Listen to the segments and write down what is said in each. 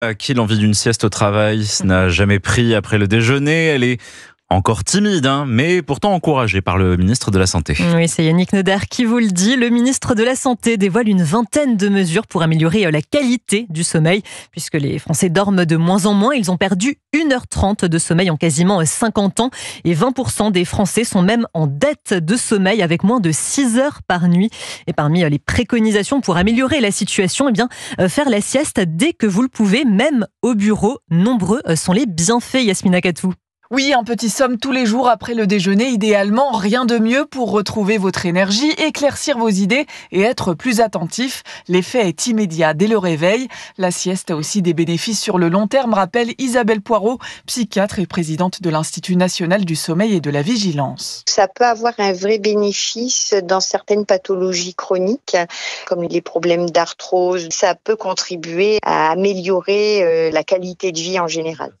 À qui l'envie d'une sieste au travail n'a jamais pris après le déjeuner? Elle est encore timide, mais pourtant encouragée par le ministre de la Santé. Oui, c'est Yannick Neuder qui vous le dit. Le ministre de la Santé dévoile une vingtaine de mesures pour améliorer la qualité du sommeil. Puisque les Français dorment de moins en moins, ils ont perdu 1h30 de sommeil en quasiment 50 ans. Et 20% des Français sont même en dette de sommeil avec moins de 6 heures par nuit. Et parmi les préconisations pour améliorer la situation, faire la sieste dès que vous le pouvez, même au bureau. Nombreux sont les bienfaits, Yasmina Katou. Oui, un petit somme tous les jours après le déjeuner, idéalement, rien de mieux pour retrouver votre énergie, éclaircir vos idées et être plus attentif. L'effet est immédiat dès le réveil. La sieste a aussi des bénéfices sur le long terme, rappelle Isabelle Poirot, psychiatre et présidente de l'Institut national du sommeil et de la vigilance. Ça peut avoir un vrai bénéfice dans certaines pathologies chroniques, comme les problèmes d'arthrose. Ça peut contribuer à améliorer la qualité de vie en général.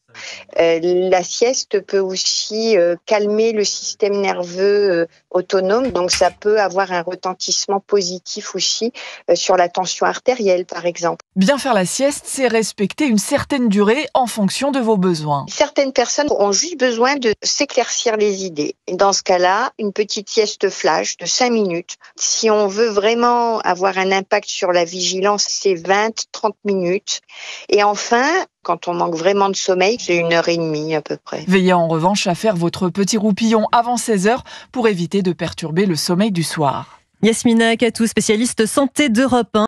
La sieste peut aussi calmer le système nerveux autonome, donc ça peut avoir un retentissement positif aussi sur la tension artérielle par exemple. Bien faire la sieste, c'est respecter une certaine durée en fonction de vos besoins. Certaines personnes ont juste besoin de s'éclaircir les idées. Et dans ce cas-là, une petite sieste flash de 5 minutes. Si on veut vraiment avoir un impact sur la vigilance, c'est 20-30 minutes. Et enfin, quand on manque vraiment de sommeil, c'est 1h30 à peu près. Veillez en revanche à faire votre petit roupillon avant 16h pour éviter de perturber le sommeil du soir. Yasmina Katou, spécialiste santé d'Europe 1.